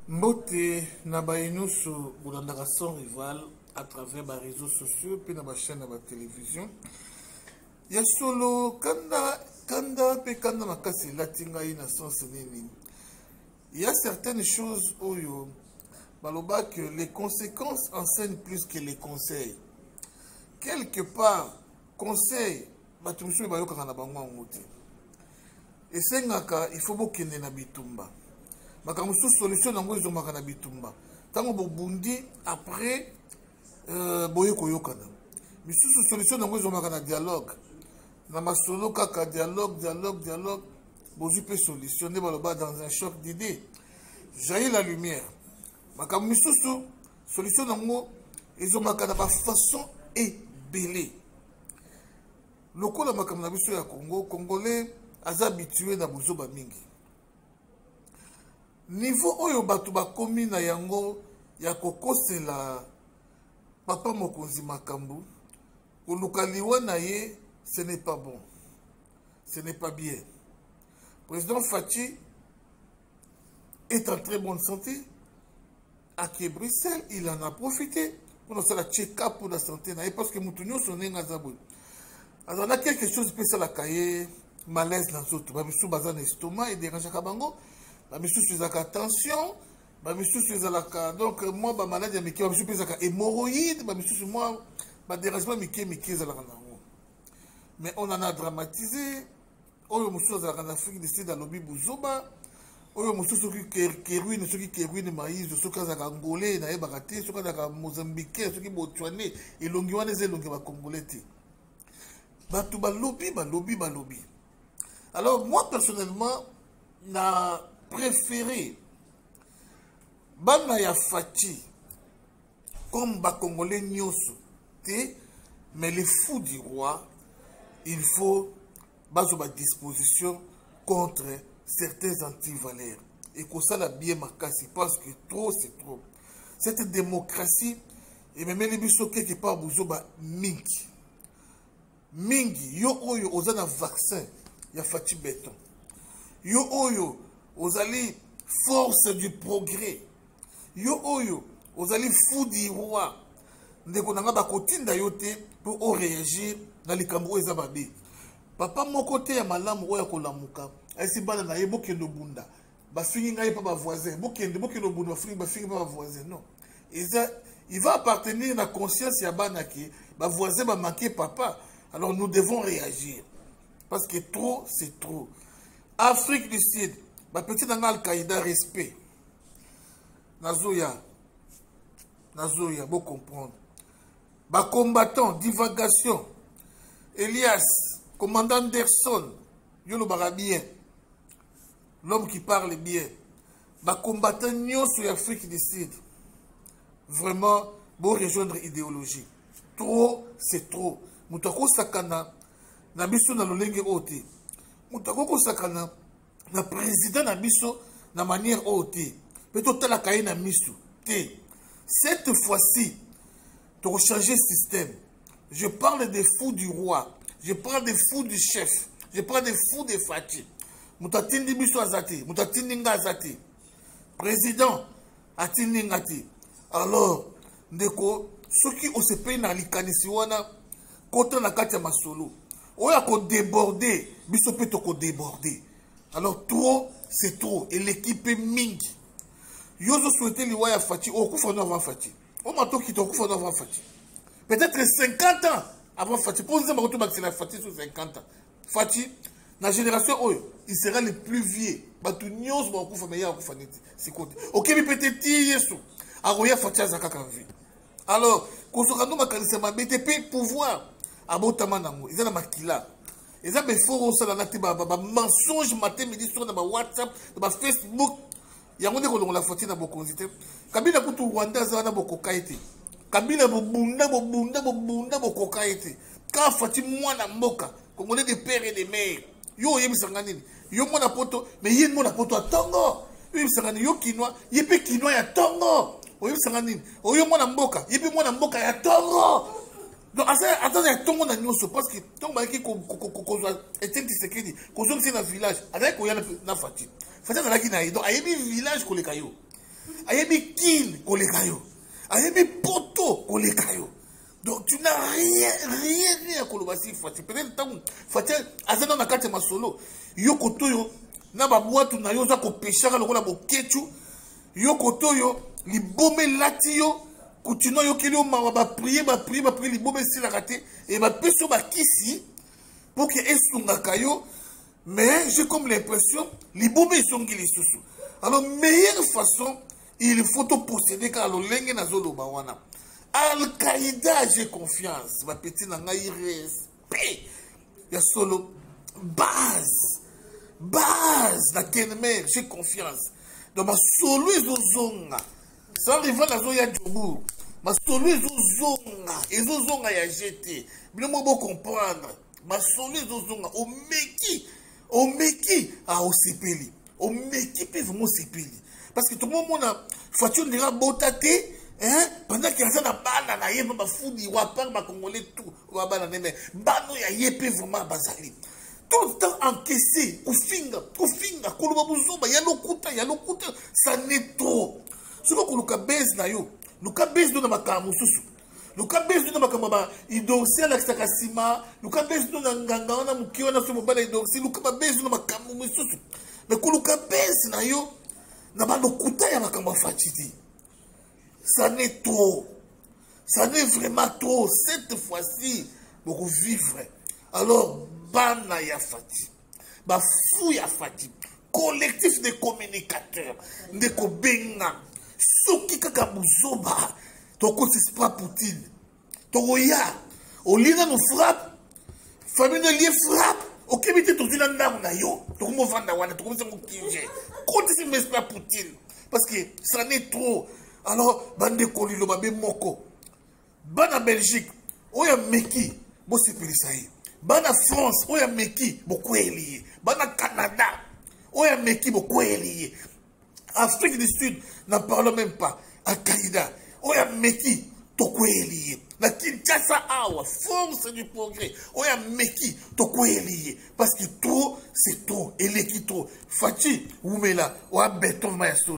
Mbote na baïnusu bolandaka sans rival à travers les réseaux sociaux puis na ba chaîne na ba télévision. Ya solo kanda pe kanda makasi latinga ina sens nini. Il y a certaines choses oyo baloba que les conséquences enseignent plus que les conseils. Quelque part conseil batumusu bayoka na bango ngote. Esengaka il faut bokende na bitumba. Makambo solution nango ezomaka na bitumba. Tango bobundi après boye koyokana. Misusu solution nango ezomaka na dialogue. Na masolo kaka dialogue bozu peut solutionner baloba dans un choc d'idées. Jaillit la lumière. Makambo misusu solution nango ezomaka na ba façon ebelé. Lokola makambo na biso ya Congo, Congolais aza habitué na bozoba mingi. Niveau oyo batu bakomi na yango ya kokosela papa mokonzi makambu kolukaliwa na ye, ce n'est pas bon, ce n'est pas bien. Président Fachi est en très bonne santé. À Bruxelles, il en a profité pour faire la check-up pour la santé parce que Moutounio sonne à Zaboui. Alors on a quelque chose de spécial à Kaye, malaise dans l'autre, babissou bazan estomac et dérange à Kabango. Babissou suis à tension, babissou suis à la donc moi ba malade mais qui babissou suis à hémorroïde, babissou moi ba dérangement mais qui à la mais on en a dramatisé. Oyo musu za la Afrique décide à lobby buzoba. Oyo musu qui ruine maïs, ceux qui za angolais na ebakate, ceux qui za mozambiquais, ceux qui botswanais et longi wana zelongi ba congolais. Batu ba lobby. Alors moi personnellement n'a préféré bana ya Fachi comme ba congolais nyoso té, mais les fous du roi il faut baso ba disposition contre certains anti-valeurs et que ça la bien makasi parce que trop c'est trop cette démocratie et même les biso quelque part bozo ba mingi yo oyo ozana vaccin ya Fachi béton yo oyo ozali force du progrès yo oyo ozali fou du roi ndeko nanga bakotinda yo te pour réagir na likambo eza babe papa moko te ya malamu oya kolamuka asi bana na ye bokendo bunda bafingi ngai pa ba voisin bokendo bunda bafingi pa ba voisin non il va appartenir na conscience ya bana ki ba voisin ba manquer papa. Alors nous devons réagir parce que trop c'est trop. Afrique du Sud ba petit nanga Al-Qaïda respect nazoya bon comprendre ba combattant divagation Elias commandant Anderson yolo barabien l'homme qui parle bien ba combattant nyonso ya Afrique du Sud vraiment bon rejoindre idéologie trop c'est trop. Mutako sakana na biso na lolenge ote mutako sakana na président na biso na manière ote peut-être tala kaye na misu te. Cette fois-ci tu changer système. Je parle des fous du roi, je parle des fous du chef, je parle des fous de Fachi. Mutatindi biso azati, mutatindi nga azati. Président atindi ngati. Alors ndeko soki osepe na likanisi wana kota na kati ya masolo oya ko déborder biso pe to ko déborder. Alors trop c'est trop et l'équipe mingi yozo souhaiter liwa ya Fachi okufa no avant Fachi o matoki to okufa no avant Fachi peut-être 50 ans avant Fachi pour nzemba ko to la Fachi sur 50 ans Fachi na génération oyo il sera le plus vieux batu nyos ba okufa me ya okufa neti sikote okebi peut-être yesu aroya Fachi azaka kan vie. Alors kosoka no makanisa mabete pe pouvoir abotama nango eza na makila eza be foro sala na te ba mensonge matin midi soir na ba WhatsApp na ba Facebook yango ndeko longola Fachi na bokonzi te. Kabila kutu Rwanda za na bokoka ete Kabila bobunda bokoka ete ka Fachi mwana mboka Congolais de père et de mère yo yebisanga nini yo mwana poto mais ye mwana poto atongo yo yebisanga nini yo kinwa yepe kinwa ya tongo oyebisanga nini oyo mwana mboka yepe mwana mboka ya tongo. Donc attends ya tongo na nyonso parce que tongo ba ki kozwa etenti sekedi kozwa na village avec koya na Fachi Fachi na ki na donc ayebi village koleka yo ayebi kill kolekayo. Ayebi poto kolekayo. Donc tu n'as rien kolobasi Fati. Peut-être tant Fati azana na kati masolo. Yo kotoyo na ba boîte na yo za ko peshaka lokola bokechu. Yo kotoyo libome lati yo continuons yo kilo ba prier libome si la raté et ba peso ba kisi pour que esunga kayo. Mais j'ai comme l'impression libome songi les sous. Alors meilleure façon il faut te posséder car le lenge na zolo ba wana. Al-Qaïda, j'ai confiance. Ma petite nanga, il respect. Il y a solo base. La Kenmer, j'ai confiance. Donc, ma solo est au zonga. Ça arrive à la zone ya Djoubou. Ma solo est au zonga. Et au zonga, il y a jeté. Bien, moi, bon comprendre. Ma solo est au zonga. Au meki, à au sepeli. Au meki, peut vraiment sepeli. Parce que tout le monde a fait une botate. Hein? Pendant qu'il y a un bana na yé ba foudi wa par ba congolais tout wa bana mais bano ya yépé vraiment bazali tout le temps encaissé kufinga koloba buzoba ya lokuta ça n'est trop soko koluka base na yo luka base na makamu susu luka base na makamu ba idorsi ala sakasima luka base na nganga na mukio na so mobala idorsi luka base na makamu susu mais koluka base na yo na ba lokuta ya makamu fatiti. Ça n'est trop. Ça n'est vraiment trop. Cette fois-ci, pour vivre. Alors, Bana Yafati. Bafou Yafati. Collectif de communicateurs. Ndeko Benga. Soki Kakabuzoba. Toko c'est pas Poutine. Toko ya. Olina nous frappe. Famille de lié frappe. Ok, mais tu es là, yo. Toko mo vanda wana. Toko mo kinje. Quand c'est pas Poutine. Parce que ça n'est trop. Alors, bande kolilo babe moko. Bana Belgique, oya meki, bo sepelisaye. Bana France, oya meki, bo kweliye. Bana Canada, oya meki, bo kweliye. Afrique du Sud, n'en parle même pas. Al-Qaïda, oya meki, to kweliye. La Kinshasa awa, force du progrès, oya meki, to kweliye. Parce que trop, c'est trop. Et l'équipe trop. Fati, oumela, oya béton maestro.